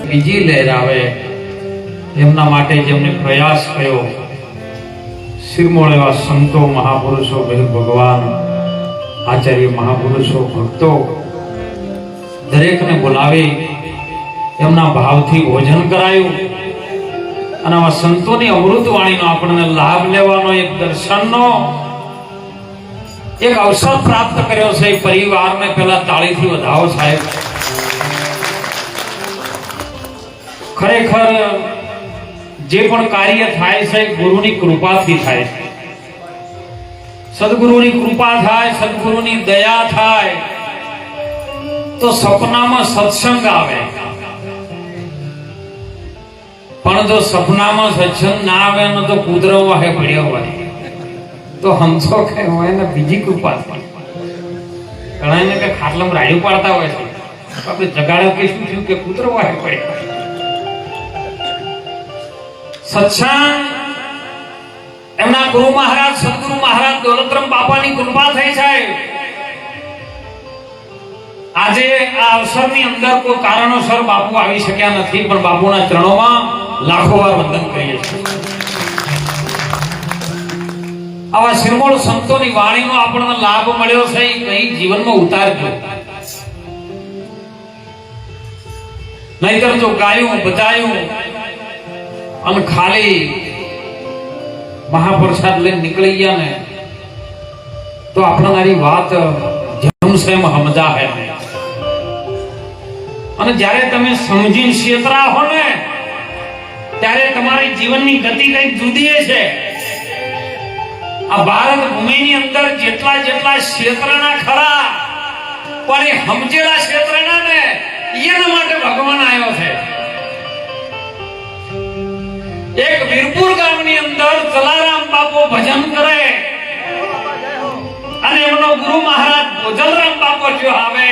બીજી લહેર આવે એમના માટે જેમને પ્રયાસ કર્યો, શિરમોળ એવા સંતો, મહાપુરુષો, ભગવાન, આચાર્ય, મહાપુરુષો, ભક્તો દરેકને બોલાવી એમના ભાવથી ભોજન કરાયું અને આવા સંતોની અમૃત વાણીનો આપણને લાભ લેવાનો, એક દર્શનનો એક અવસર પ્રાપ્ત કર્યો છે. પરિવારને પહેલા તાળીથી વધાવો સાહેબ. ખરેખર જે પણ કાર્ય થાય છે ગુરુની કૃપાથી થાય છે. સદગુરુની કૃપા થાય, સદગુરુની દયા થાય તો સપનામાં સત્સંગ આવે. પણ જો સપનામાં સત્સંગ ના આવે ને તો કૂતરો વાહે પડ્યો હોય તો સમજો કે હોય ને બીજી કૃપા થાય. ઘણા ને કે ખાટલામાં રાડ્યું પાડતા હોય છે, આપણે જગાડો કે શું થયું કે કૂતરો વાહે પડ્યો. સત્સંગ એમના ગુરુ મહારાજ સદગુરુ મહારાજ દોલતરામ બાપાની કૃપા થઈ છે. આજે આ અવસરની અંદર કોઈ કારણોસર બાપુ આવી શક્યા નથી, પણ બાપુના ચરણોમાં લાખો વાર વંદન કરીએ છીએ. આવા શિરમોળ સંતોની વાણીનો આપણને લાભ મળ્યો છે, કઈ જીવનમાં ઉતારજો. નહીતર જો ગાયું બજાયું અને ખાલી મહાપ્રસાદ લઈને નીકળી ગયા ને તો આપણારી વાત જમશે સમજા હે. અને જ્યારે તમે સમજીને ક્ષેત્રા હો ને ત્યારે તમારી જીવનની ગતિ કઈ જુદી છે. આ ભારત ભૂમિની અંદર જેટલા ક્ષેત્રના ખરા, પણ એ સમજેલા ક્ષેત્રના ને એના માટે ભગવાન આવ્યો છે. એક વીરપુર ગામની અંદર જલારામ બાપુ ભજન કરે અને એમનો ગુરુ મહારાજ ભોજલરામ બાપુ જો આવે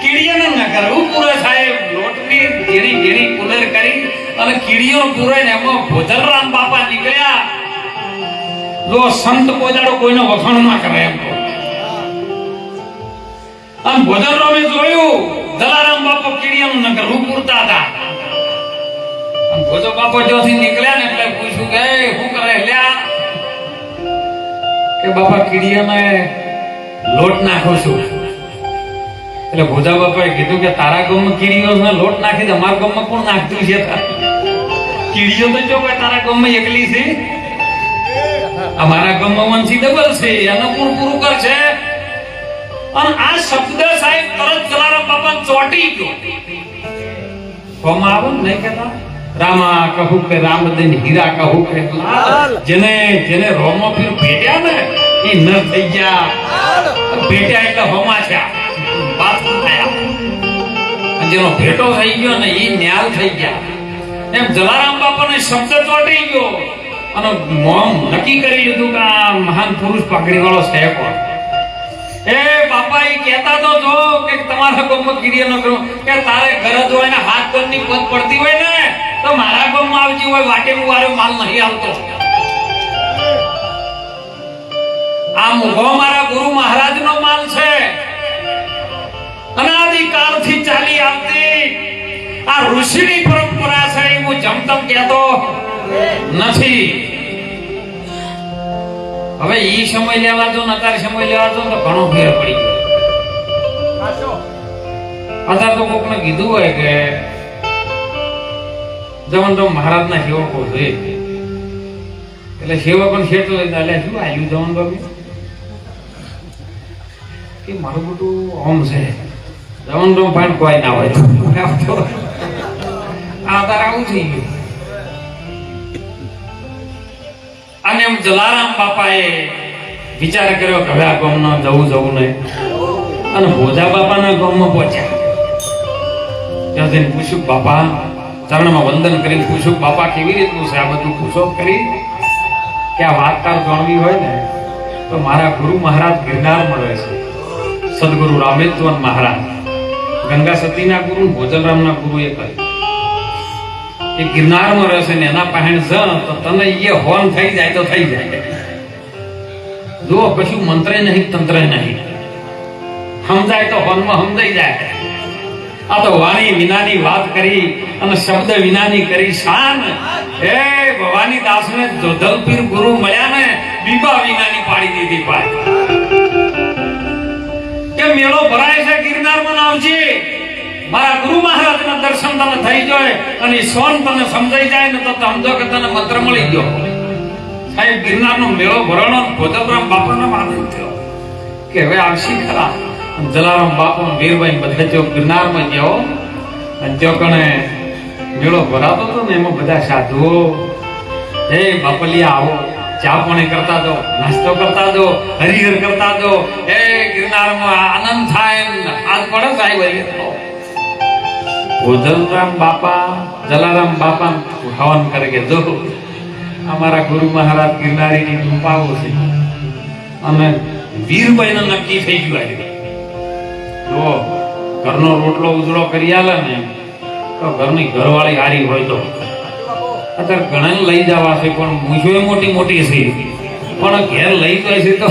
કીડીઓને નગર પૂરે સાહેબ લોટની ઘેરી ઘેરી કુલર કરી અને કીડીઓ પૂરે ને એમાં ભોજલરામ બાપા નીકળ્યા. જો સંત પોજાડો કોઈનો વખાણ ના કરે એમ તો. અને ભોજલરામે જોયું જલારામ બાપુ કીડીઓનું નગર પૂરતા હતા. ભોજો બાપો જોથી નીકળ્યા ને એટલે પૂછ્યું કે શું કરે લ્યા? કે બાપા કીડીઓને લોટ નાખો છું. એટલે ભોજા બાપાએ કીધું કે તારા ગામમાં કીડીઓ લોટ નાખી દે, અમારા ગામમાં કોણ નાખતું છે? કીડીઓ તો જો તારા ગામમાં એકલી છે, અમારા ગામમાં વંશી ડબલ છે, એનું પૂરું કરશે. અને આ શબ્દ સાહેબ તરત જલારામ બાપા ચોટી ગયો. કોમાં આવો ને નહીં કહેતા રામા કહું કે રામદન હીરા કહું કે લાલ. જેને રોમો ફીર ભેટ્યા ને એ ન થઈ ગયા, ભેટ્યા એટલે હોમા છે. જેનો ભેટો થઈ ગયો ને એ ન્યાલ થઈ ગયા. એમ જલારામ બાપાને શબ્દ ચોટી ગયો અને મોમ નક્કી કરી લીધું કે આ મહાન પુરુષ પાઘડી વાળો છે કોણ. એ બાપા એ કહેતા તો જો કે તમારા ગામમાં કીડીઓ ન કરો, કે તારે ગરજ હોય ને હાથ પગની પગ પડતી હોય ને તો મારા ગામમાં આવતી હોય, વાટે વાળો માલ નહીં આવતો. આ મુગો મારા ગુરુ મહારાજ નો માલ છે. અનાદિકાળથી ચાલી આવતી આ ઋષિની પરંપરા છે. હું જમતમ કહેતો નથી. હવે ઈ સમય લેવા દો ને અત્યારે સમય લેવા દો તો ઘણો ફેર પડી ગયો. અત્યારે તો કોકને કીધું હોય કે જમન તો મહારાજ ના સેવકો છે, એટલે સેવકો શેઠો શું આવ્યું જમન બાબુ કે મારું બધું ઓમ છે. જમન તો પણ કોઈ ના હોય. આ તારે આવું થઈ ગયું. અને એમ જલારામ બાપાએ વિચાર કર્યો કે હવે આ ગામમાં જવું નહીં. અને ભોજા બાપાના ગામમાં પહોંચ્યા. ત્યાં જઈને પૂછ્યું, બાપા ચરણમાં વંદન કરીને પૂછ્યું, બાપા કેવી રીતનું છે આ બધું? પૂછો કરી કે આ વાત તાર જાણવી હોય ને તો મારા ગુરુ મહારાજ ગિરનારમાં રહે છે. સદગુરુ રામેશ્વર મહારાજ ગંગા સતીના ગુરુ, ભોજલરામના ગુરુ એ કહ્યું એ ગિરનારમાં રહેશે ને એના પહેણ જ તો તને એ હોન થઈ જાય તો થઈ જાય. જો કશું મંત્રે નહીં, તંત્રે નહીં, સમજાય તો હોનમાં સમજાઈ જાય. આ તો વાણી વિનાની વાત કરી અને શબ્દ વિનાની કરી શાન. હે ભવાની દાસને જોધલપીર ગુરુ મળ્યા ને બીબા વિનાની પાડી દીધી પાય. કે મેળો ભરાય છે ગિરનારમાં આવજે, મારા ગુરુ મહારાજના દર્શન તને થઈ જાય અને સોન તને સમજાઈ જાય ને તો સમજો કે તને મંત્ર મળી ગયો. સાહેબ ગિરનારનો મેળો ભરાણો ભોજપરામ બાપાનો આનંદ થયો કે હવે આવશી ખરા. જલારામ બાપુ વીરભાઈ બધા જો ગિરનારમાં ગયો અને જો કણે મેળો ભરાતો હતો ને એમાં બધા સાધુઓ હે બાપલિયા આવો, ચા પાણી કરતા દો, નાસ્તો કરતા દો, હરિહર કરતા દો. હે ગિરનારમાં આનંદ થાય આજ પડે સાહેબ હરિહર. ભોજનરામ બાપા જલારામ બાપા હવન કરે કે જો અમારા ગુરુ મહારાજ ગિરનારીની કૃપાઓ છે અને વીરભાઈ નક્કી થઈ ગયું. જો ઘરનો રોટલો ઉજળો કરી આલે ને તો ઘરની ઘરવાળી હારી હોય તો અત્યારે ઘણા લઈ જવા છે પણ મૂછો મોટી મોટી છે પણ ઘેર લઈ જાય છે તો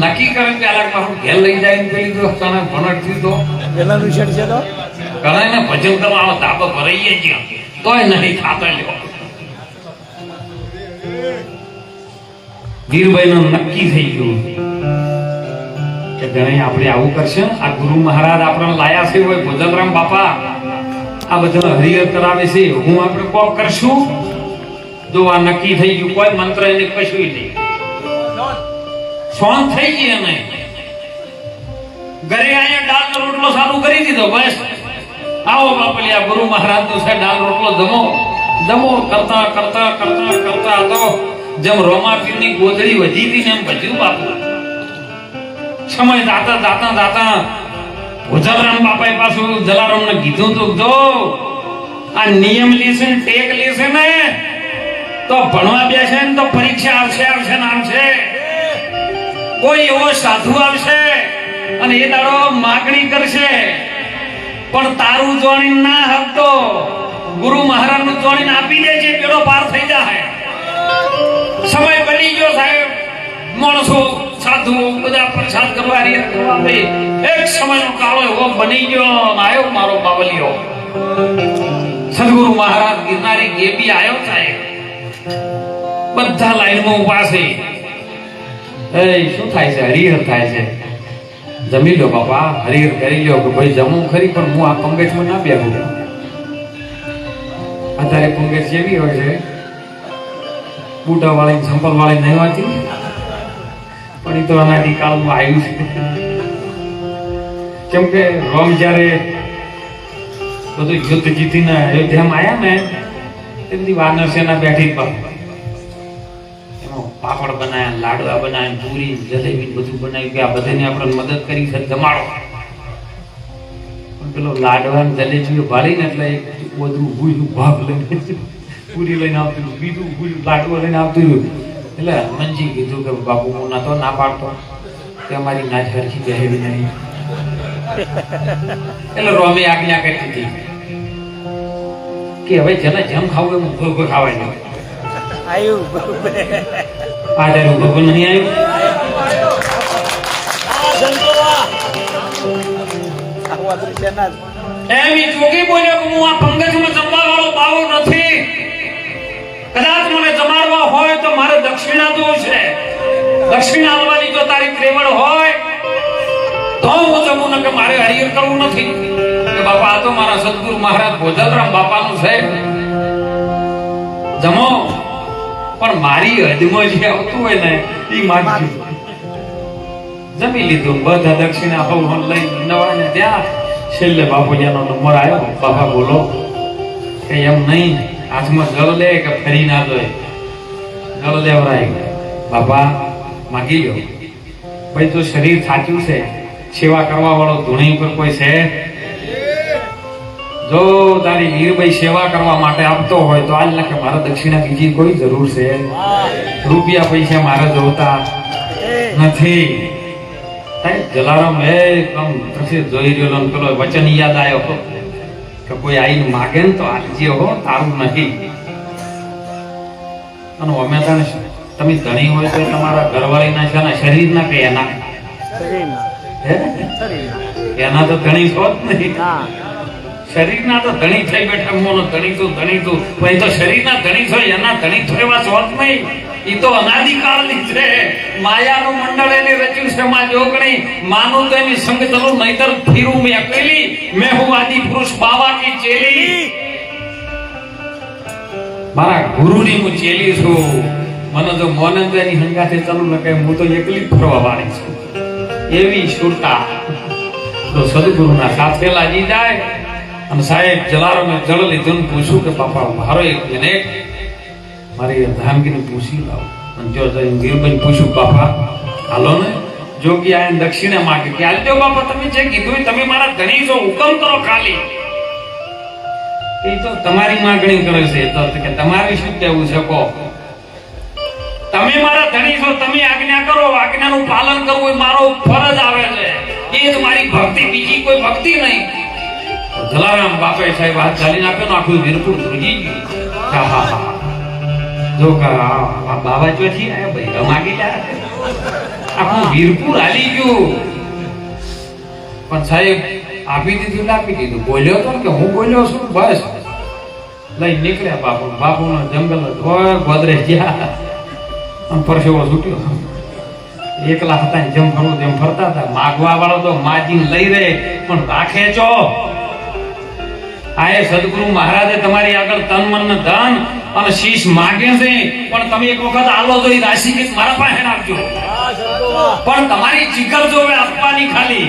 નક્કી કરે પેલા ઘેર લઈ જાય પેલી તો તને ભણતથી તો પેલાનું શેડ છે તો ઘણા ભજન કરવા આવો ધાબો ભરાઈએ છીએ તોય નહીં ખાતા લ્યો. વીરભાઈ નું નક્કી થઈ ગયું કે ગણે આપણે આવું કરશે. આ ગુરુ મહારાજ આપણને લાયા છે હોય ભોજનરામ બાપા આ બધા હરિહર કરાવે છે, હું આપણે કોક કરશું. જો આ નક્કી થઈ ગયું, કોઈ મંત્ર એને કશું નહીં, સોન થઈ ગઈ. અને ઘરે આયા દાળનો રોટલો ચાલુ કરી દીધો. બસ આવો બાપલિયા ગુરુ મહારાજ નો છે દાળ રોટલો જમો જમો કરતા કરતા કરતા કરતા તો જેમ રોમાપીરની ગોદડી વધી હતી ને એમ વધ્યું બાપુ. સમય દાતા દાતા દાતા ભોજનરામ બાપાએ પાછું જલારામને કીધું તો જો આ નિયમ લેશે ને ટેક લેશે ને તો ભણવા બેસે ને તો પરીક્ષા આવશે આવશે ને આવશે. કોઈ એવો સાધુ આવશે અને એ દાડો માગણી કરશે પણ તારું જોણી ના હકતો ગુરુ મહારાજ નું જોણી આપી દેજે, પેલો પાર થઈ જાય. સમય બની ગયો સાહેબ, માણસો સાધુ બધા પ્રસાદ કરવા એક સમયનો કાળો એવો બની ગયો. આવ્યો મારો બાવલિયો સદગુરુ મહારાજ ગિરનારી ગેબી આવ્યો સાહેબ. બધા લાઈનમાં ઉભા છે. શું થાય છે? હરિહર થાય છે. જમી લો બાપા, હરિહર કરી લો. કે ભાઈ જમું ખરી પણ હું આ પંગજમાં ના બેઠું. અત્યારે પંગજ એવી હોય છે બુટા વાળી સંપલ વાળી નહીં હોતી પણ એ તો અનાદી કાળમાં આવ્યું છે. કેમ કે રોમ જયારે બધું યુદ્ધ જીતીને અયોધ્યામાં આવ્યા ને તેમની વાનર સેના બેઠી પર પાપડ બનાયા, લાડવા બનાયા, પૂરી જલેબી બધું બનાવ્યું કે આ બધાને આપણે મદદ કરી છે જમાડો. પણ પેલો લાડવા જલેબી ભાળીને એટલે બધું ભૂયું ભાગ લઈને પૂરી લઈને આવતું રહ્યું, બીજું ભૂયું લાડવા લઈને આવતું રહ્યું. એટલે હનુમાનજી કીધું કે બાપુ હું નતો ના પાડતો કે અમારી નાચ હરખી બેહેવી નહીં. એટલે રોમે આજ્ઞા કરી દીધી કે હવે જેને જેમ ખાવું એમ ઉભો ખાવાય નહીં. આયુ આધાર ઉભો નહીં આવ્યું. એમ જોગી બોલ્યો કે હું આ પંગજમાં જમવા વાળો બાવો નથી. કદાચ મને જમાડવા હોય તો મારે દક્ષિણા દો છે. દક્ષિણા આલવાની જો તારી ત્રેવડ હોય તો હું જમું ને કે મારે હરિહર કરવું નથી. કે બાપા આ તો મારા સદગુરુ મહારાજ ભોજનરામ બાપાનું છે, જમો. પણ મારી હદમાં જે આવતું હોય ને એ માગજો. જમી લીધું, બધા દક્ષિણા ભવન લઈ નવા ને ત્યાં છેલ્લે બાપુજીનો નંબર આવ્યો. બાપા બોલો કે એમ નહીં, હાથમાં જળ લે કે ફરી ના જોઈએ. જળ લેવરાય. બાપા માગી લો. ભાઈ તો શરીર થાક્યું છે, સેવા કરવા વાળો ધૂણી ઉપર કોઈ છે? જો તારી વીરભાઈ સેવા કરવા માટે આપતો હોય તો આજ કે મારા દક્ષિણા બીજી કોઈ જરૂર છે? રૂપિયા પૈસા મારે જોતા નથી. જલારામ એકદમ પછી જોઈ રહ્યો પેલો વચન યાદ આવ્યો કે કોઈ આઈને માગે ને તો આજે હો, તારું નહીં. અને અમે તને તમે ધણી હોય તો તમારા ઘરવાળીના છે ને શરીરના કે એના એના તો ધણી છો જ નહીં. હા શરીરના તો ધણી થઈ બેઠા મોનો ધણી તું ભાઈ તો શરીરના ધણી છો એના ધણી તો એવા છો જ નહીં. ઈ તો અનાદિકાળની છે. માયાનું મંડળ એને રચ્યું છે માં જોગણી. માનું તો એની સંગ ચલું નહીતર ફીરું મેં અકેલી. મેં હું આદિ પુરુષ બાવા કી ચેલી. મારા ગુરુની હું ચેલી છું. મને જો મોને તો એની હંગાથે ચાલુ ન કહે હું તો એકલી જ ફરવા વાળી છું. એવી શુરતા તો સદગુરુના સાથે લાગી જાય. અને સાહેબ જલારામે જળ લીધું ને પૂછ્યું કે બાપા મારો એક મિનિટ મારી ધામગીને પૂછી લાવો. અને જો વીરભાઈ પૂછ્યું બાપા હાલો ને જોગી આ દક્ષિણા માંગે કે હાલજો બાપા તમે જે કીધું તમે મારા ધણી છો હુકમ કરો ખાલી. એ તો તમારી માંગણી કરે છે તો કે તમારે શું કહેવું છે કહો. તમે મારા ધણી છો તમે આજ્ઞા કરો. આજ્ઞાનું પાલન કરવું એ મારો ફરજ આવે છે. એ જ મારી ભક્તિ બીજી કોઈ ભક્તિ નહીં. જલારામ બાપે સાહેબ હાથ ચાલીને આપ્યો ને આખું વીરપુર ધ્રુજી ગયું. હા હા હા જો બાબા ચોથી આયા ભાઈ રમાગી જાય આખું વીરપુર હાલી ગયું. પણ સાહેબ આપી દીધું ને આપી દીધું. બોલ્યો તો કે હું બોલ્યો છું બસ લઈ નીકળ્યા બાપુનો જંગલ ગોદરેજ ગયા. પરસેવો છૂટ્યો. એકલા હતા જેમ ફરવું તેમ ફરતા હતા. માગવા વાળો તો માજીને લઈ રહે પણ રાખે છો. આ એ સદગુરુ મહારાજે તમારી આગળ તન મન ને ધન અને શીશ માગે છે પણ તમે એક વખત આલો તો એ રાશિ કે મારા પાસે રાખજો. પણ તમારી જીગર જોવે આપવાની ખાલી.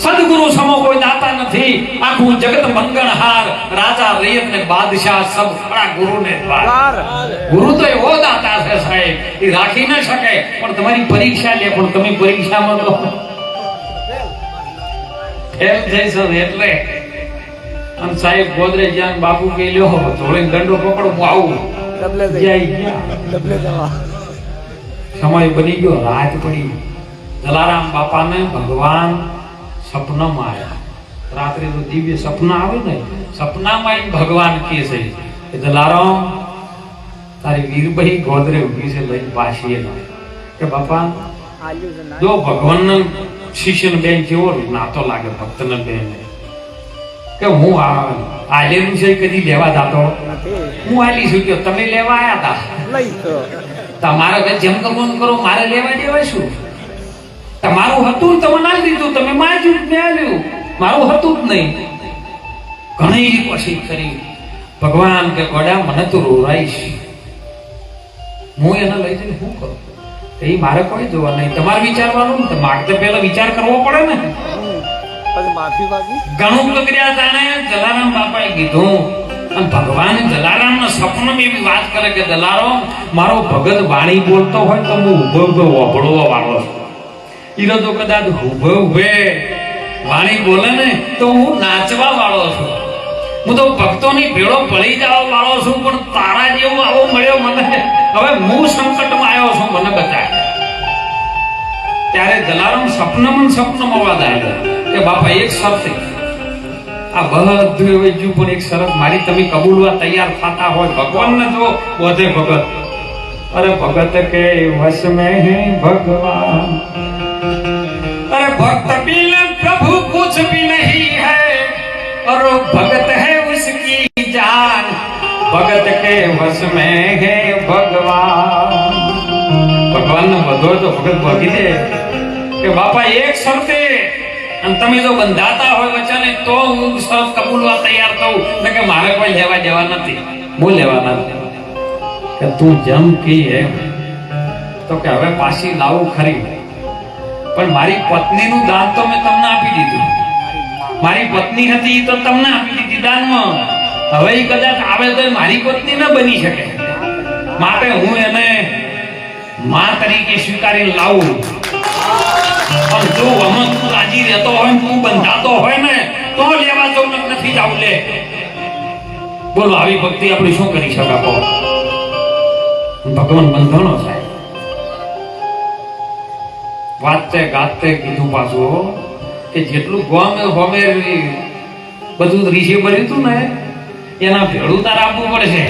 સદગુરુ સમો કોઈ દાતા નથી. આખું જગત મંગળહાર રાજા રૈયત ને બાદશાહ સબ ખરા ગુરુ ને દ્વાર. ગુરુ તો એવો દાતા છે સાહેબ એ રાખી ન શકે પણ તમારી પરીક્ષા લે. પણ તમે પરીક્ષામાં તો ફેલ જઈશો એટલે. અને સાહેબ ગોદરેજ જાન બાપુ કે લ્યો થોડી દંડો પકડો હું આવું. સમય બની ગયો રાત પડી. જલારામ બાપાને ભગવાન સપનામાં આવ્યા. રાત્રે તો દિવ્ય સપના આવે ને સપનામાં ભગવાન કે છે કે જલારામ તારી વીરભાઈ ગોદરે ઉભી છે લઈ પાછી કે બાપા જો ભગવાનના શિષ્યને બેન કેવો નાતો લાગે ભક્તને બેન કે હું આલેલું છે કદી લેવા જાતો હું આલી છું કે તમે લેવા આયા હતા. તમારે જેમ કરવાનું કરો મારે લેવા દેવાય શું. તમારું હતું તમે ના દીધું તમે માજું જ આલ્યું. મારું હતું જ નહીં. ઘણી કોશિશ કરી. ભગવાન કે ગોડા મને તો રોરાઈશ હું એને લઈ જઈને શું કરું. એ મારે કોઈ જોવા નહીં તમારે વિચારવાનું ને માગતે પહેલા વિચાર કરવો પડે ને. ઘણું પ્રક્રિયા જાણે જલારામ બાપાએ કીધું. અને ભગવાન જલારામના સપનામાં એવી વાત કરે કે જલારામ મારો ભગત વાણી બોલતો હોય તો હું ઉભો વાપરવા વાળો છું. ઈરો તો કદાચ ઉભે વાણી બોલે ને તો હું નાચવા વાળો છું. હું તો ભક્તોની ભેળો પડી જવા વાળો છું. પણ તારા જેવો આવો મળ્યો મને હવે હું સંકટમાં આવ્યો છું મને બતાય. ત્યારે જલારામ સપનામાં અવાજ આવ્યો કે બાપા એક શરત આ બધું વેચ્યું પણ એક શરત મારી તમે કબૂલવા તૈયાર થતા હોય ભગવાનને જો બોધે ભગત. અરે ભગત કે વશ મેં હે ભગવાન. अरे भक्त बिन प्रभु कुछ भी नहीं है और भगत है उसकी जान. भगत के वश में है भगवान. ભગવાન ને વધો તો ભગત ભાગી દે કે બાપા એક શરતે અને તમે જો બંધાતા હોય વચને તો હું શરત કબૂલવા તૈયાર થઉં. કે મારે કોઈ લેવા દેવા નથી. હું લેવા નથી કે તું જેમ કી એમ તો કે હવે પાછી લાવું ખરી. પણ મારી પત્નીનું દાન તો મેં તમને આપી દીધું. મારી પત્ની હતી તો તમને આપી દીધી દાનમાં. હવે એ કદાચ આવે તો મારી પત્ની ન બની શકે. માટે હું એને માં તરીકે સ્વીકારી લાવું. પણ જો અમન તું રાજી રહેતો હોય તું બંધાતો હોય ને તો લેવા જવું નથી જાવું લે. બોલો આવી ભક્તિ આપણે શું કરી શકાતો. ભગવાન બંધનો થાય. વાતે ગાતે કીધું પાછું કે જેટલું ગોમે હોમે બધું રીશે ભર્યું હતું ને એના ભેળું તારે આપવું પડશે.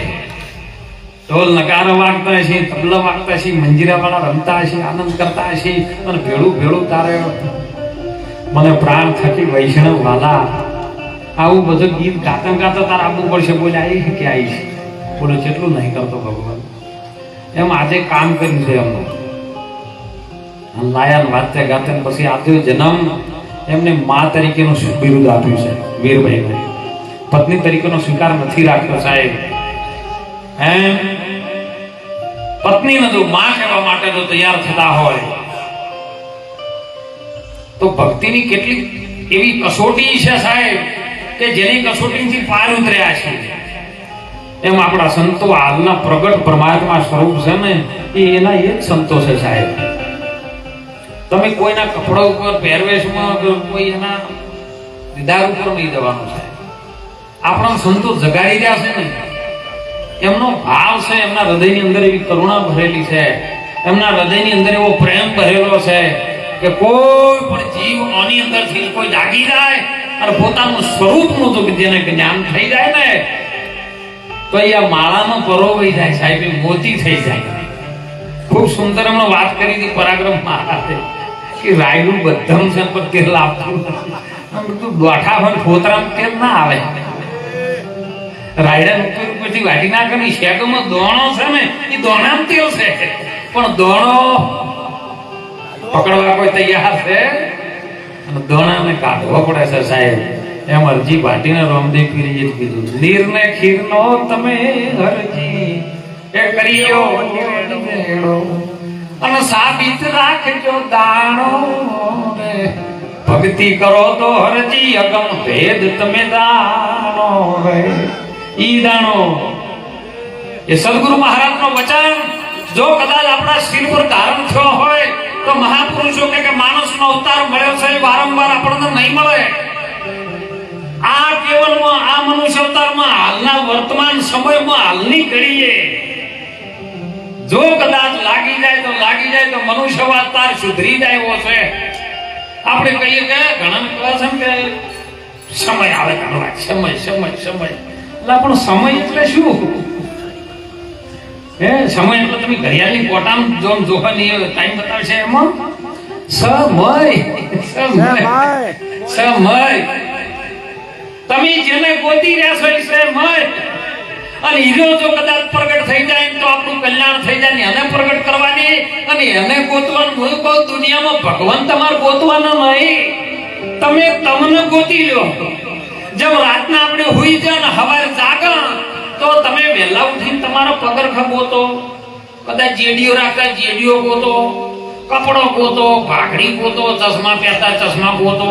ઢોલ નગારા વાગતા હશે, તબલા વાગતા હશે, મંજીરા વાળા રમતા હશે, આનંદ કરતા હશે અને ભેળું તારે મને પ્રાણ થકી વૈષ્ણવ વાલા આવું બધું ગીત ગાતા ગાતા તાર આપવું પડશે. બોલે આવી કે આવી બોલે કેટલું નહીં કરતો ભગવાન એમ આજે કામ કર્યું છે એમનું લાયા વાતે ગાતે પછી આજે જન્મ એમને મા તરીકેનું બિરુદ આપ્યું છે વીરભાઈ. પત્ની તરીકેનો સ્વીકાર નથી રાખ્યો સાહેબ. એમ પત્નીને જો માં કહેવા માટે જો તૈયાર થતા હોય તો ભક્તિની કેટલી એવી કસોટી છે સાહેબ કે જેની કસોટીથી પાર ઉતર્યા છે. એમ આપણા સંતો હાલના પ્રગટ પરમાત્મા સ્વરૂપ છે ને એના એ જ સંતો છે સાહેબ. તમે કોઈના કપડા ઉપર પહેરવેશમાં કોઈ એના દીદાર ઉપર નહીં જવાનું છે. આપણા સંતો જગાડી રહ્યા છે ને એમનો ભાવ છે, એમના હૃદયની અંદર એવી કરુણા ભરેલી છે, એમના હૃદયની અંદર એવો પ્રેમ ભરેલો છે કે કોઈ પણ જીવ આની અંદરથી કોઈ જાગી જાય અને પોતાનું સ્વરૂપનું જો જેને જ્ઞાન થઈ જાય ને તો એ આ માળામાં પરોવાઈ જાય સાહેબ, એ મોતી થઈ જાય. ખૂબ સુંદર એમણે વાત કરી હતી પરાક્રમ મહારાજે કે રાયડું બધમ છે પણ તેલ આપતું નથી. દોઠા હોય ફોતરામાં તેલ ના આવે. રાયડા ઉપર ઉપરથી વાટી ના કરી શેકમાં દોણો છે ને એ દોણામાં તેલ છે પણ દોણો પકડવા કોઈ તૈયાર છે અને દોણાને કાઢવો પડે છે સાહેબ. એમ અરજી ભાટીને રામદેવ પીરીએ કીધું નીરને ખીરનો તમે હરજી એ કરીયો અને સાબિત રાખજો દાણો ભક્તિ કરો તો હરજી અગમ ભેદ તમે દાણો ઈ દાણો. એ સદગુરુ મહારાજનો વચન જો કદાચ આપણા શિર પર ધારણ થયો હોય તો મહાપુરુષો કે માણસનો અવતાર મળ્યો છે વારંવાર આપણને નહીં મળે. આ કેવલમાં આ મનુષ્ય અવતારમાં હાલના વર્તમાન સમયમાં હાલની ઘડીએ જો કદાચ લાગી જાય તો મનુષ્ય અવતાર સુધરી જાય એવો છે. આપણે કહીએ કે ઘણા કહે છે કે સમય આવે ઘણો સમય એટલે પણ સમય એટલે શું? સમય એટલે તમે ઘડિયાળની કોટામાં જો જોવાની ટાઈમ બતાવશે એમાં સમય તમે જેને ગોતી રહ્યા છો એ સમય અને હીરો જો કદાચ પ્રગટ થઈ જાય તો આપણું કલ્યાણ થઈ જાય ને એને પ્રગટ કરવાની અને એને ગોતવાનું. હું કહું દુનિયામાં ભગવાન તમારે ગોતવાના નહીં, તમે તમને ગોતી લો. જેમ રાતના આપણે હુઈ જાય ને સવારે જાગા તો તમે વહેલા ઉઠીને તમારો પગરખા ગોતો, કદાચ જેડીઓ રાખતા જેડીઓ ગોતો, કપડો ગોતો, ભાખડી ગોતો, ચશ્મા પહેરતા ચશ્મા ગોતો,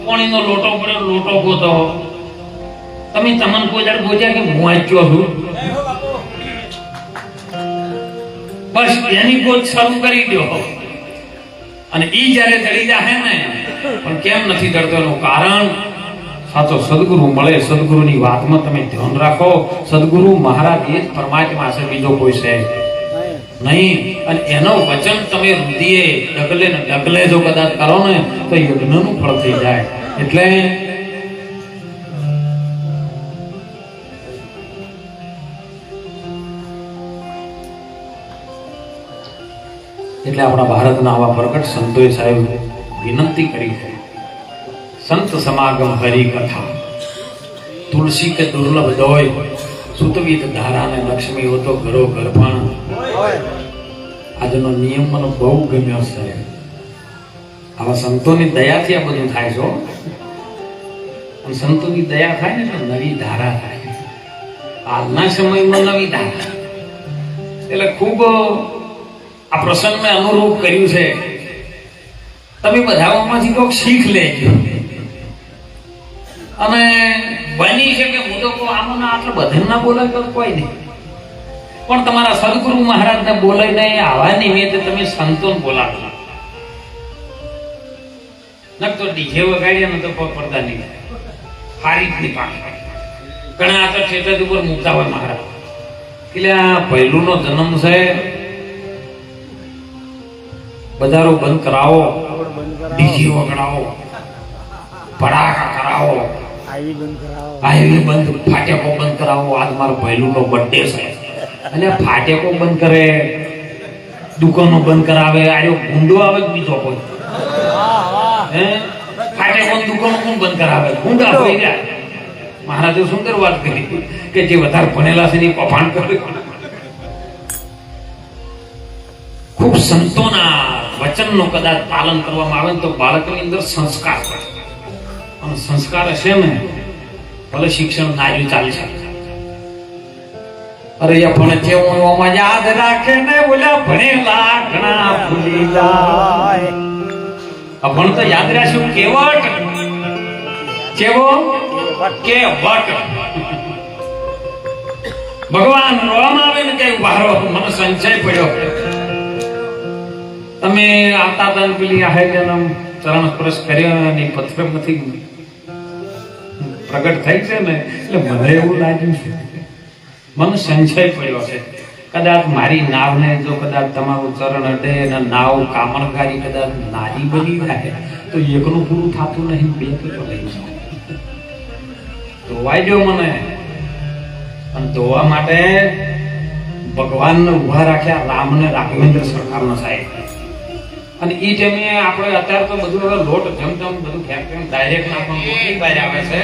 પાણીનો લોટો પડ્યો લોટો ગોતો. તમે તમને કોઈ દર ગોત્યા કે હું વાંચ્યો છું બસ એની ગોત શરૂ કરી દો અને ઈ જયારે ચડી જાય ને પણ કેમ નથી ચડતો એનું કારણ સાચો સદગુરુ મળે. સદગુરુની વાતમાં તમે ધ્યાન રાખો. સદગુરુ મહારાજ એ જ પરમાત્મા છે, બીજો કોઈ છે નહીં. અને એનો વચન તમે રુધિએ ડગલે ને ડગલે જો કદાચ કરો ને તો યજ્ઞનું ફળ થઈ જાય. એટલે આપણા ભારતના આવા પ્રગટ સંતોએ સાહેબ વિનંતી કરી છે સંત સમાગમ હરિ કથા તુલસી કે દુર્લભ દોય સુતવીત ધારા ને લક્ષ્મી હો તો ઘરો ઘર પણ. આજનો નિયમ મને બહુ ગમ્યો છે. આવા સંતોની દયાથી આ બધું થાય છે. અને સંતોની દયા થાય ને એટલે નવી ધારા થાય. આજના સમયમાં નવી ધારા એટલે ખૂબ આ પ્રસંગને અનુરૂપ કર્યું છે. તમે બધામાંથી કોઈક શીખ લેજો અને બની છે કે હું તો આમાં આટલા બધા ના બોલાય તો કોઈ નહીં પણ તમારા સદગુરુ મહારાજને બોલાય નહીં આવા નિમિત્તે તમે સંતોને બોલાવો. નકતો ડીજે વગાડ્યા ને તો પગ પડતા નહીં હારી જ નહીં પાક. ઘણા આ તો ક્ષેત્ર ઉપર મૂકતા હોય મહારાજ એટલે આ પહેલુંનો જન્મ છે બજારો બંધ કરાવો, ડીજે વગાડો, પડાકા કરાવો, હાઈવે બંધ, ફાટેકો બંધ કરાવો. આજ મારો ભૈલુનો બર્થડે છે અને ફાટેકો બંધ કરે, દુકાનો બંધ કરાવે. આયો ગુંડો આવે બીજો કોઈ કાઢે કોણ દુકાનો કોણ બંધ કરાવે ઊંડા થઈ જાય. મહારાજે સુંદર વાત કરી કે જે વધારે ભણેલા છે એની કફાણ કરે. ખૂબ સંતોના વચનનો કદાચ પાલન કરવામાં આવે તો બાળકની અંદર સંસ્કાર પડે. અને સંસ્કાર હશે ને ભલે શિક્ષણ નાર્યું ચાલશે. અરે એ ભણે છે હું ઓમાં યાદ રાખે ને બોલ્યા ભણેલા ઘણા ભૂલી જાય. અભણ તો યાદ રાખ્યું કેવટ કેવો કે વટ. ભગવાન રોમ આવે ને કઈ વારો મને સંચય પડ્યો. તમે આવતા હતા પેલી આહેલ્યાનો ચરણ સ્પર્શ કર્યો અને પથ્થરમાંથી પ્રગટ થઈ છે ને એટલે મને એવું લાગ્યું છે મને સંશય પડ્યો છે કદાચ મારી નાવને જો કદાચ તમારું ચરણ અડે અને નાવ કામણકારી કદાચ નારી બની જાય તો એકનું પૂરું થતું નહીં, બે તો લઈ ધોવાઈ ગયો મને. અને ધોવા માટે ભગવાનને ઉભા રાખ્યા રામને રાઘવેન્દ્ર સરકારનો સાહેબ. અને એ ટાઈમે આપણે અત્યારે તો બધું હવે લોટ જમ બધું ફેક્ટરી ડાયરેક્ટ નાખવાનું રોટલી બહાર આવે છે.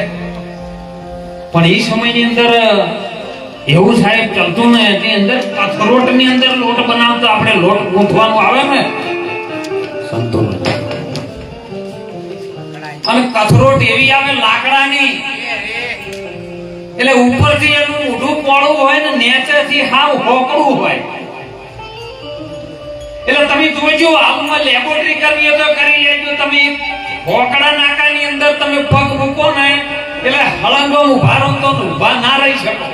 પણ એ સમયની અંદર એવું સાહેબ ચાલતું ને એની અંદર કથરોટ ની અંદર લોટ બનાવતો આપણે લોટ ગૂંથવાનું આવે ને સંતોષ. અને કથરોટ એવી આવે લાકડાની એટલે ઉપરથી એનું ઊંધું પોળું હોય ને નીચેથી હાવ હોકળું હોય. એટલે તમે જોજો હાલમાં લેબોરેટરી કરવી તો કરી લેજો. તમે હોકડા નાકાની અંદર તમે પગ મૂકો ને એટલે હળંગો ઉભા રહો તો ઉભા ના રહી શકો.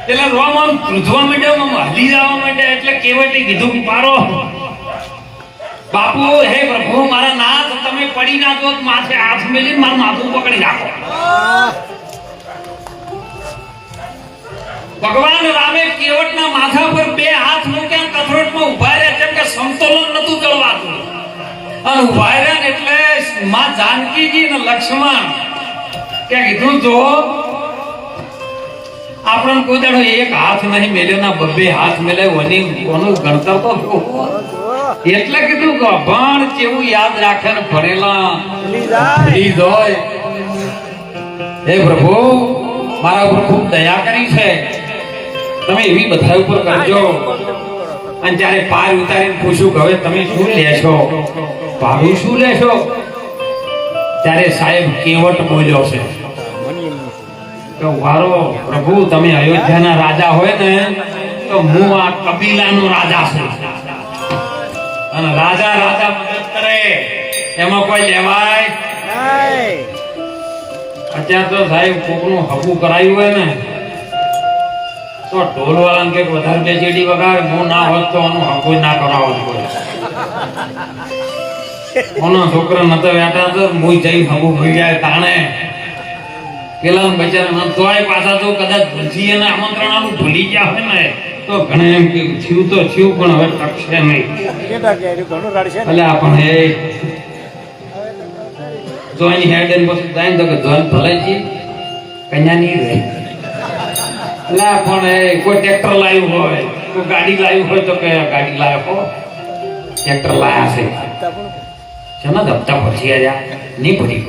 એટલે રોમ આમ ધ્રુજવા માંડ્યો, આમ હલી જવા માંડ્યા. એટલે કેવટી કીધું પારો બાપુ હે પ્રભુ મારા નાથ તમે પડી ના જો માથે હાથ મેલી મારું માથું પકડી રાખો. ભગવાન રામે કેવટના માથા પર બે હાથ મૂક્યા, કથરોટમાં ઉભા રહ્યા કેમ કે સંતુલન નતું જળવાતું. અને ઉભા રહ્યા એટલે માં જાનકીજી ને લક્ષ્મણ કે કીધું જો આપણને કોઈ દાડો એક હાથ નહીં મેલ્યો ના બબ્બે હાથ મેલે વની કોનું ગણતર તો એટલે કીધું કે અભણ કેવું યાદ રાખે ને ભણેલા ભૂલી જાય. હે પ્રભુ મારા ઉપર ખૂબ દયા કરી છે તમે એવી બધા ઉપર કરજો. અને જ્યારે પાર ઉતારીને પૂછ્યું કે હવે તમે શું લેશો ભાડું શું લેશો ત્યારે સાહેબ કેવટ બોલ્યો છે કે વારો પ્રભુ તમે અયોધ્યાના રાજા હોય ને તો હું આ કબીલાનો રાજા છું. અને રાજા રાજા મદદ કરે એમાં કોઈ લેવાય નહીં. અત્યારે તો સાહેબ કોકનું હબું કરાયું હોય ને તો ઢોલ વાળાને કે વધારે બેચેડી વગાડે હું ના હોત તો આનું હબું ના કરાવવું પડે. કોનો છોકરા નતો બેઠા તો હું જઈ હબું ભૂલી જાય તાણે પેલા બચારા તોય પાછા તો કદાચ ભૂલથી એને આમંત્રણ આનું ભૂલી ગયા હોય ને તો ઘણે એમ કે થયું તો થયું પણ હવે ટકશે નહીં. એટલે આપણે જોઈન હેડ એન્ડ પછી જાય તો કે જોઈન ભલે છે કન્યા નહીં રહે. એટલે પણ કોઈ ટ્રેક્ટર લાવ્યું હોય કોઈ ગાડી લાવ્યું હોય તો કે ગાડી લાવ્યો હો ટ્રેક્ટર લાયા છે શેના ધપતા ભરજી આવ્યા નહીં ભરી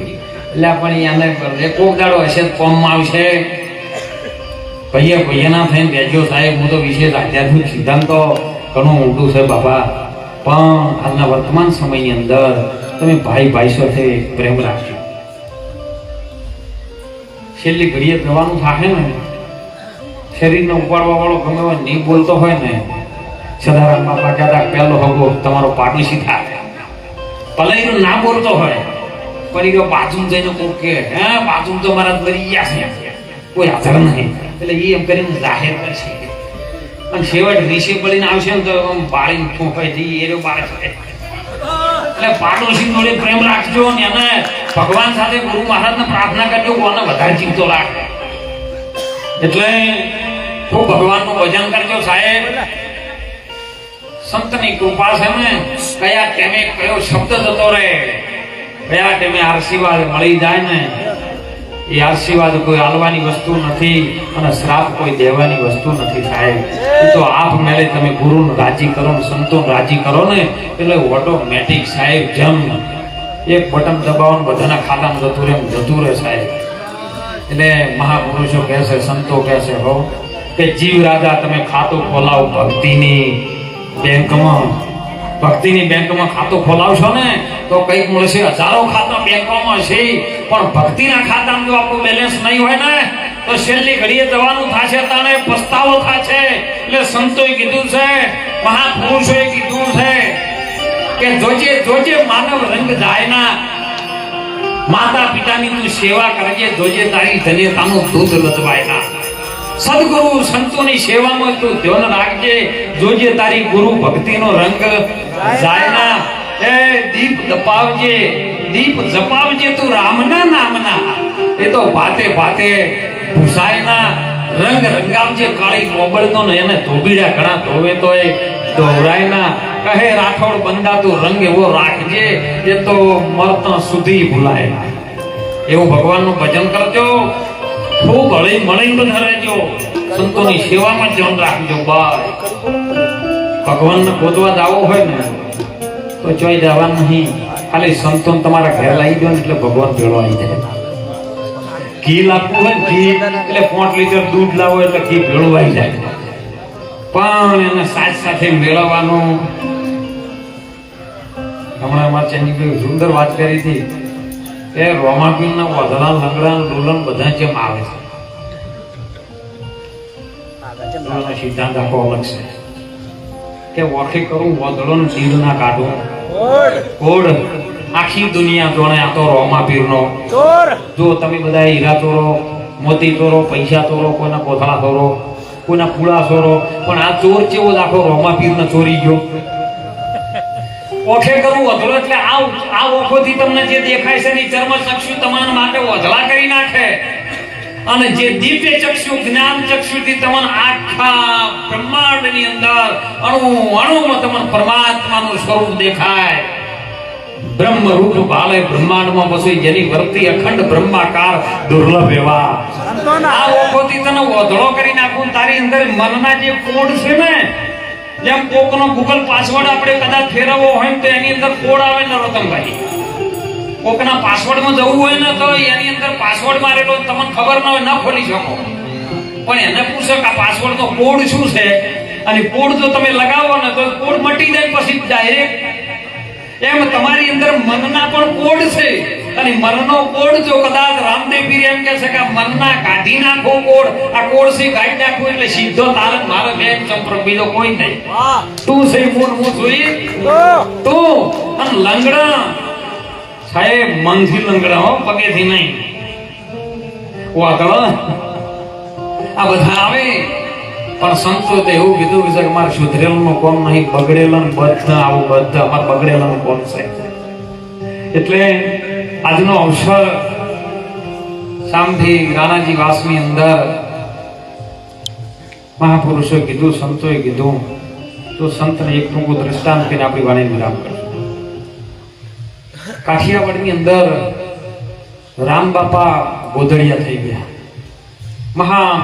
એટલે પણ એને કોક દાડો હશે કોમમાં આવશે ભૈયાના થઈને બેજો સાહેબ હું તો વિશેષ આધ્યાત્મિક સિદ્ધાંતો ઘણું ઊંડું છે બાબા. પણ આજના વર્તમાન સમયની અંદર તમે ભાઈ ભાઈ સાથે પ્રેમ રાખજો. છેલ્લી ઘડીએ જવાનું થાય ને શરીરને ઉપાડવા વાળો ગમે હોય નહીં બોલતો હોય ને સદારામ બાપા કહેતા પહેલો હગો તમારો પાડોશી થાય ભલે એનો ના બોલતો હોય પડી ગયો બાજુ જઈને કોઈ કે હે બાજુ તો મારા મરી ગયા છે કોઈ હાજર નહીં એટલે એ એમ કરીને જાહેર કરશે. અને છેવટ રીસે પડીને આવશે ને તો આમ બાળીને ફૂંકાઈ જઈ એ બાર છે. એટલે પાડોશી જોડે પ્રેમ રાખજો ને એને ભગવાન સાથે ગુરુ મહારાજને પ્રાર્થના કરજો કોને વધારે જીવતો રાખે. એટલે ખૂબ ભગવાનનું ભજન કરજો સાહેબ. સંતની કૃપા છે ને કયા ટાઈમે કયો શબ્દ જતો રહે કયા ટાઈમે આશીર્વાદ મળી જાય ને એ આશીર્વાદ કોઈ આલવાની વસ્તુ નથી અને શ્રાપ કોઈ દેવાની વસ્તુ નથી સાહેબ. તો આપ મેળે તમે ગુરુને રાજી કરો ને સંતોને રાજી કરો ને એટલે ઓટોમેટિક સાહેબ જેમ એક બટન દબાવવાનું બધાના ખાતામાં જતું રહે સાહેબ. એટલે મહાપુરુષો કહે છે, સંતો કહે છે હો કે જીવ રાજા તમે ખાતું ખોલાવો ભક્તિની બેંકમાં ખાતું ખોલાવશો ને તો કંઈક મળશે. હજારો ખાતા બેંકોમાં છે, પણ ભક્તિના ખાતામાં જો આપણું બેલેન્સ નહીં હોય ને તો છેલ્લી ઘડીએ જવાનું થશે, તાણે પસ્તાવો થશે. એટલે સંતોએ કીધું છે, મહાપુરુષોએ કીધું છે કે જોજે માનવ રંગ જાય ના, માતા પિતાની તું સેવા કરજે, જોજે તારી ધન્યતાનું દૂધ લતવાય ના. સદગુરુ સંતોની સેવામાં તું ધ્યાન રાખજે, જોજે તારી ગુરુ ભક્તિનો રંગ જાય ના. એ દીપ જપાવજે તું રામના નામના, એ તો ભાતે ભૂસાય ના. રંગ રંગાવજે કાળી કોબળનો ને એને ધોબીડા ઘણા ધોવે તો એ દોરાય ના. કહે રાઠોડ બંદા તું રંગ એવો રાખજે, એ તો મરતા સુધી ભૂલાય ના. એવું ભગવાનનું ભજન કરજો, ખૂબ હળી મળી બધા રહેજો, સંતોની સેવામાં ધ્યાન રાખજો. બાય ભગવાનને ગોતવા જાવો હોય ને તો ચોઈ જવા નહીં, ખાલી સંતોને તમારા ઘરે લાવી દો ને એટલે ભગવાન ભેળો આવી જાય. ઘી લાવવું હોય ને ઘી એટલે 5 લીટર દૂધ લાવો એટલે ઘી ભેળું આવી જાય, પણ એને સાથે મેળવવાનું. હમણાં અમારા ચેનજી સુંદર વાત કરી હતી કે રોમાપીરના વધણા લંગડા ડોલન બધા જેમ આવે છે, સિદ્ધાંત આખો અલગ છે કે વોખી કરું વધડો તીર ના કાઢું કોડ. આખી દુનિયા જોણે આ તો રોમાપીરનો. જો તમે બધા હીરા ચોરો, મોતી ચોરો, પૈસા ચોરો, કોઈના કોથળા ચોરો, કોઈના પૂળા ચોરો, પણ આ ચોર કેવો આખો રોમાપીરને ચોરી ગયો. ઓખે કરવું વધડો એટલે આ ઓખોથી તમને જે દેખાય છે ને ચર્મ ચક્ષુ તમારા માટે વધળા કરી નાખે, અને જે દિવ્ય ચક્ષુ જ્ઞાન ચક્ષુથી તમને આખા બ્રહ્માંડની અંદર અણુમાં તમને પરમાત્માનું સ્વરૂપ દેખાય. બ્રહ્મ રૂપ ભાલે બ્રહ્માંડમાં બસી જેની વર્તી અખંડ બ્રહ્માકાર દુર્લભ એવા. આ ઓખોથી તને વધળો કરી નાખું. તારી અંદર મનના જે કોડ છે ને, જેમ કોકનો ગૂગલ પાસવર્ડ આપણે કદાચ ફેરવવો હોય તો એની અંદર કોડ આવે ને રતનભાઈ, કોકના પાસવર્ડમાં જવું હોય ને તો એની અંદર પાસવર્ડ મારેલો તમને ખબર ન હોય, ન ખોલી શકો. પણ એને પૂછો કે આ પાસવર્ડનો કોડ શું છે, અને કોડ જો તમે લગાવો ને તો કોડ મટી જાય પછી ડાયરેક્ટ. એમ તમારી અંદર મનના પણ કોડ છે, અને મનનો કોડ જો કદાચ રામદેવ પીર એમ કહે છે કે મનના કાઢી નાખો કોડ, આ કોડ થી કાઢી નાખો એટલે સીધો તારક મારો બેન ચંપર, બીજો કોઈ નહીં. તું સહી હું જોઈ તું અને લંગડા સાહેબ, મનથી લંગડા હો, પગેથી નહીં. વાતળો આ બધા આવે, પણ સંતો તો એવું કીધું કે મારે સુધરેલનું કોમ નહીં, બગડેલું બધા આવું બધા અમારે બગડેલાનું કોમ છે. એટલે આજનો અવસર સામથી રાણાજી વાસની અંદર મહાપુરુષોએ કીધું, સંતોએ કીધું, તો સંતને એક ટૂંકું દ્રષ્ટાંત કરીને આપણી વાણી વિરામ કરશું. કાઠિયાવાડની અંદર રામ બાપા ગોધડિયા થઈ ગયા, મહાન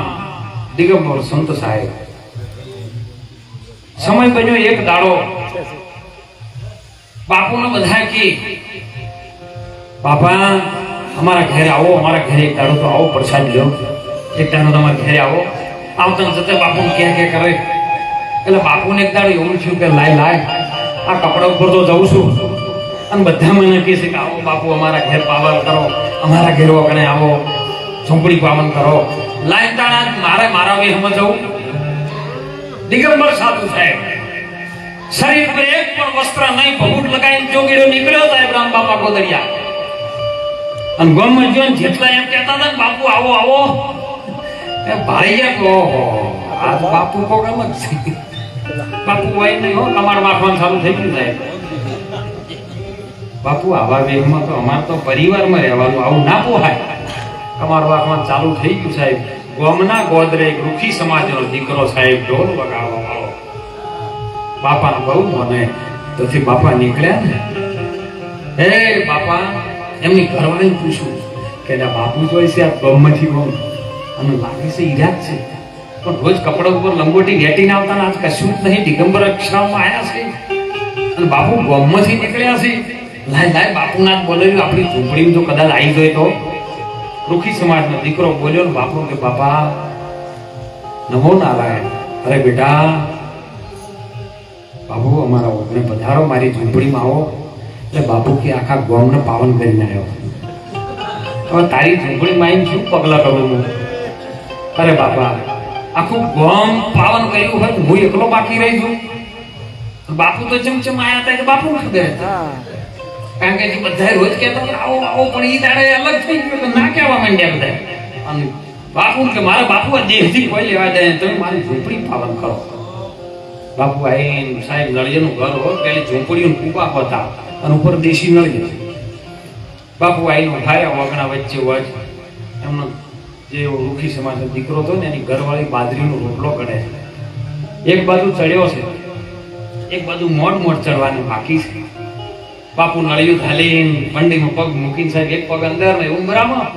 દિગંબર સંત સાહેબ. સમય બન્યો એક દાડો, બાપુને બધા કે બાપા અમારા ઘરે આવો, અમારા ઘરે એક દાડો તો આવો, પ્રસાદ લો, એક દાડો તમારા ઘરે આવો. આવતા જતા બાપુને ક્યાં કરે. એટલે બાપુને એક દાડો એવું થયું કે લાય આ કપડા ઉપર તો જઉં છું, અને બધા મને કહે છે કે આવો બાપુ અમારા ઘેર પાવન કરો, અમારા ઘેર વગણે આવો, ઝૂંપડી પાવન કરો. લાઈન તાણા મારા વેહમાં જવું. દિગંબર સાધુ સાહેબ, શરીર પર એક પણ વસ્ત્ર નહીં, ભગુટ લગાવીને જોગીડો નીકળ્યો સાહેબ રામ બાપા ગોધડિયા. અને ગામમાં જોઈને જેટલા એમ કહેતા હતા ને બાપુ આવો આવો, એ ભાઈ ઓહો આ બાપુ કોક અલગ છે. બાપુ હોય નહીં હો, કમાડ વાંખવાનું ચાલુ થઈ ગયું સાહેબ. બાપુ આવા વેગમાં તો અમારે તો પરિવારમાં રહેવાનું, આવું ના પોહાય. કમાડ વાંખવાનું ચાલુ થઈ ગયું સાહેબ. ગામના ગોદરે રૂખી સમાજનો દીકરો સાહેબ ઢોલ વગાડવા વાળો. બાપાને બહુ મને તેથી બાપા નીકળ્યા ને, હે બાપા એમની ઘરવાળાને પૂછ્યું કે બાપુ જોઈ છે આ ગમમાંથી ગમ અને લાગે છે ઈરાજ છે, પણ રોજ કપડા ઉપર લંગોટી વેટીને આવતા આજ કશું જ નહીં, દિગંબર અક્ષરમાં આવ્યા છે અને બાપુ ગમમાંથી નીકળ્યા છે. લાય લાય બાપુના જ બોલાવ્યું આપણી ઝૂંપડીમાં જો કદાચ આવી જાય તો રૂખી સમાજનો દીકરો બોલ્યો ને બાપુ કે બાપા નમો નારાયણ. અરે બેટા બાપુ અમારા ઓગણે પધારો, મારી ઝૂંપડીમાં આવો. એટલે બાપુ કે આખા ગામને પાવન કરીને આવ્યો. હવે તારી ઝૂંપડીમાં આવીને શું પગલા કરું હું? અરે બાપા આખું ગામ પાવન કર્યું હોય તો હું એકલો બાકી રહી છું? બાપુ તો ચમચમ આયા હતા એટલે બાપુ ખબર હતા. કારણ કે જે બધા રોજ કહેતા હતા આવો આવો, પણ એ તારે અલગ થઈ ગયું એટલે ના કહેવા માંડ્યા બધા. અને બાપુ કે મારા બાપુ આ દેહથી કોઈ લેવા જાય તમે મારી ઝૂંપડી પાવન કરો. બાપુ આવીને સાહેબ નળિયાનું ઘર હોય, પેલી ઝૂંપડીનું કૂપા હતા અને ઉપર દેશી નળિયા. બાપુ આવીને ઉઠાયા વગણા વચ્ચે વચ. એમનો જે રૂખી સમાજનો દીકરો હતો ને એની ઘરવાળી બાજરીનો રોટલો કરે છે. એક બાજુ ચડ્યો છે, એક બાજુ મોડ મોડ ચડવાની બાકી છે. બાપુ નળિયું ઢાલીને પંડીમાં પગ મૂકીને સાહેબ એક પગ અંદર ને ઉંબરામાં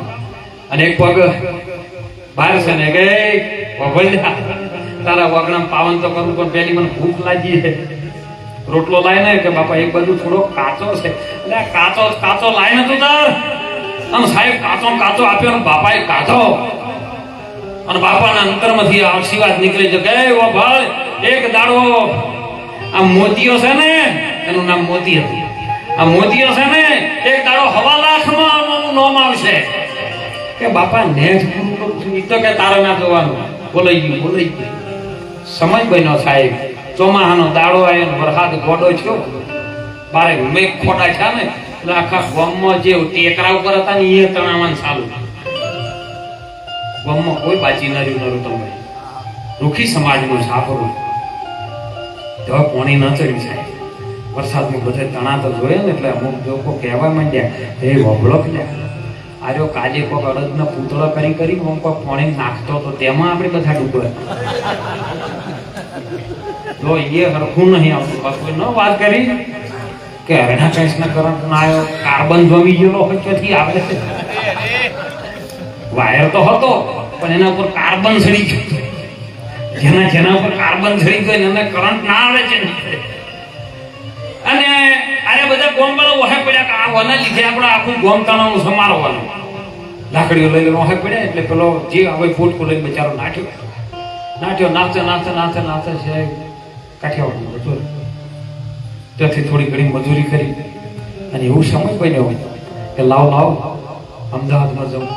અને એક પગ બહાર છે ને કે તારા વગણા પાવન તો કરું પણ પેલી મને ભૂખ લાગી છે. રોટલો લાય ને કે બાપા એક બાજુ થોડો કાચો છે. એટલે કાચો કાચો લાય ને તું તાર. આમ સાહેબ કાચો કાચો આપ્યો ને બાપાએ કાચો. અને બાપાના અંતરમાંથી આશીર્વાદ નીકળી છે કે ઓ ભાઈ એક દાડો આ મોતીઓ છે ને, એનું નામ મોતી હતું. આ મોતીઓ છે ને એક દાડો 1.5 લાખમાં આનું નામ આવશે. કે બાપા નેટ પૂરું કરું છું ઈ તો કે તારે ના જોવાનું. બોલાઈ ગયું. સમય બન્યો સાહેબ, ચોમાહાનો દાડો આવ્યો ને વરસાદ ગોડો થયો, બારે મેઘ ખોટા છે ને એટલે આખા ગામમાં જે ટેકરા ઉપર હતા ને એ તણાવવાનું ચાલુ. ગામમાં કોઈ બાજી ન રહ્યું તમે. રૂખી સમાજનું સાપરું તો પોણી ન ચડી સાહેબ. વરસાદમાં બધે તણા તો જોયે ને એટલે અમુક લોકો કહેવા માંડ્યા હે વબળો કે આર્યો કાજે કોક અડદના પૂતળો કરી કોક પોણી નાખતો તો તેમાં આપણે બધા ડૂબે. તો એ હરખું નહીં આવતું. કોઈ ન વાત કરી કે હરણા કૃષ્ણ કરંટ ના આવ્યો, કાર્બન જમી ગયેલો હોય ક્યાંથી આવે. વાયર તો હતો પણ એના ઉપર કાર્બન ચડી ગયું. જેના ઉપર કાર્બન ચડી ગયો એને કરંટ ના આવે છે. અને અરે બધા ગોમવાળા વહે પડ્યા કે આ વના લીધે આપણે આખું ગોમ તણાવનું સમારવાનું. લાકડીઓ લઈ લઈને વહે પડ્યા એટલે પેલો જે હવે ફૂટકો લઈને બચારો નાઠ્યો નાચે છે કાઠિયાવાડ બધું. ત્યાંથી થોડી ઘણી મજૂરી કરી અને એવું સમય બન્યો કે લાવ અમદાવાદમાં જાઉં.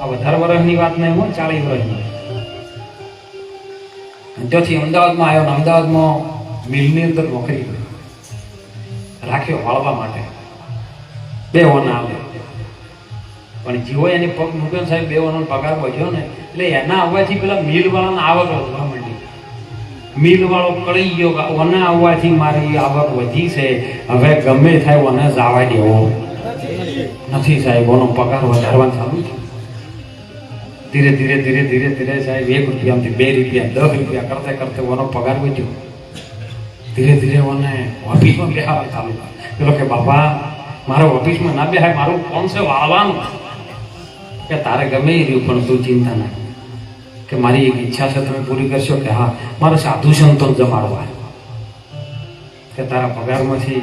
આ 18 વર્ષની વાત નહીં હોય, 40 વર્ષની. ત્યાંથી અમદાવાદમાં આવ્યો ને અમદાવાદમાં મિલની અંદર નોકરી રાખ્યો વાળવા માટે. 2 વના આવે પણ જીવો એને પગ મૂક્યો સાહેબ 2 વનો પગાર વધ્યો ને એટલે એના આવવાથી પેલા મિલ વાળાના આવક વધવા માંડી. મિલ વાળો કળી ગયો વના આવવાથી મારી આવક વધી છે, હવે ગમે થાય વને જવા દેવો નથી સાહેબ. ઓનો પગાર વધારવાનું ચાલુ છે. ધીરે ધીરે સાહેબ 1 રૂપિયાથી 2 રૂપિયા 10 રૂપિયા કરતે ઓનો પગાર વધ્યો. ધીરે ધીરે મને ઓફિસમાં બેહાવા ચાલુ. પેલો કે બાપા મારે ઓફિસમાં ના બેહાય, મારું કોણ છે વાળવાનું. કે તારે ગમે એ રહ્યું પણ તું ચિંતા ના, કે મારી એક ઈચ્છા છે તમે પૂરી કરશો. કે હા મારે સાધુ સંતો જમાડવા. કે તારા પગારમાંથી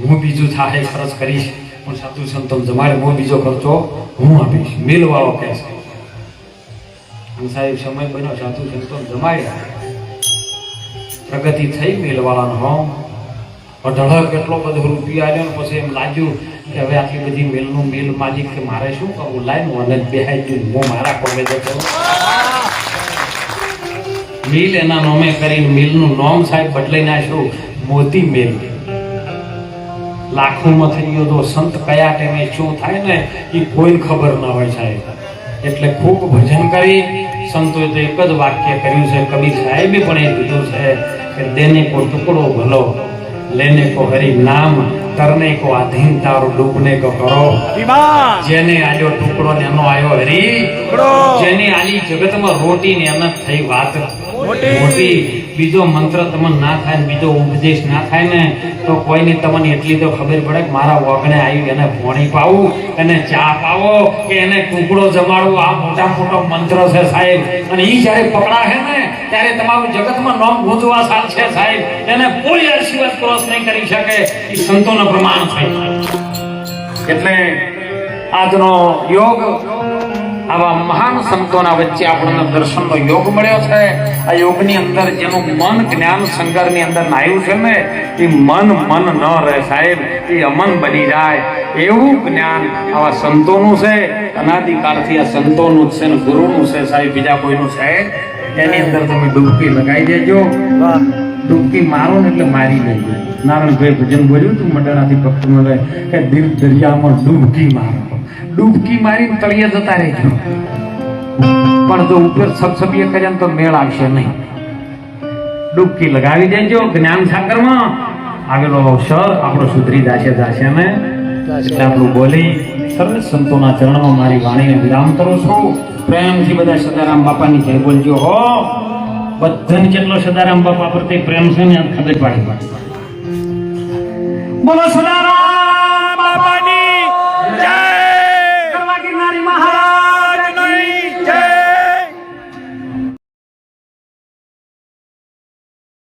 હું બીજું થાય ખર્ચ કરીશ પણ સાધુ સંતો જમાડે હું બીજો ખર્ચો હું આપીશ. મિલ વાળો કહે છે. અને સાહેબ સમય બન્યો સાધુ સંતો જમાડ્યા. પ્રગતિ થઈ મિલ વાળાનો હો અઢળક કેટલો બધો રૂપિયા આવ્યો ને પછી એમ લાગ્યું કે હવે આટલી બધી મિલનું મિલ માલિક કે મારે શું કરવું, લાઈન મને બેહાઈ ગયું હું મારા કોમે જતો. મિલ એના નામે કરીને મિલનું નામ સાહેબ બદલાઈ નાખ્યું મોતી મિલ. લાખોમાં થઈ ગયો તો સંત કયા ટાઈમે શું થાય ને એ કોઈને ખબર ના હોય સાહેબ. એટલે ખૂબ ભજન કરી સંતોએ તો એક જ વાક્ય કર્યું છે, કબીર સાહેબે પણ એ કીધું છે કે દેને કો ટુકડો ભલો, લેને કો હરી નામ, કરને કો આધીન તારો, ડૂબને કો કરો. જેને આલ્યો ટુકડો ને એનો આયો હરી, જેને આલી જગતમાં રોટી ને એના થઈ વાત. મોટી બીજો મંત્ર તમને ના થાય ને બીજો ઉપદેશ ના થાય ને તો કોઈની તમને એટલી તો ખબર પડે કે મારા વગણે આવી એને પોણી પાવું એને ચા પાવો કે એને કુકડો જમાડવો આ મોટા મોટો મંત્ર છે સાહેબ અને ઈ જ્યારે પકડાશે ને ત્યારે તમારું જગતમાં નામ ગૂંજવા ચાલશે સાહેબ એને કોઈ આશીર્વાદ ક્રોસ નહીં કરી શકે એ સંતોનું પ્રમાણ છે એટલે આજનો યોગ આવા મહાન સંતોના વચ્ચે આપણને દર્શનનો યોગ મળ્યો છે આ યોગની અંદર જેનું મન જ્ઞાન સંગરની અંદર નાયું છે ને એ મન ન રહે સાહેબ એ અમન બની જાય એવું જ્ઞાન આવા સંતોનું છે અનાદિકાળથી આ સંતોનું છે ને ગુરુનું છે સાહેબ બીજા કોઈનું છે એની અંદર તમે ડૂબકી લગાવી દેજો ડૂબકી મારો ને એટલે મારી લેજો નારાયણભાઈ ભજન બોલ્યું તું મંડળાથી ભક્ત મળે કે દિલ દરિયામાં ડૂબકી મારો ડૂબકી મારીને તળિયે જતા રહેજો પણ જો ઉપર સબસબીએ કર્યા તો મેળ આવશે નહીં ડૂબકી લગાવી દેજો જ્ઞાન સાગરમાં આવેલો અવસર આપણો સુધરી જાશે ને એટલે આપણું બોલી સર્વ સંતોના ચરણમાં મારી વાણીને વિરામ કરું છું પ્રેમથી બધા સદારામ બાપાની જય બોલજો હો બધાને કેટલો સદારામ બાપા પ્રત્યે પ્રેમ છે ને ખબર પાડી બોલો સદારામ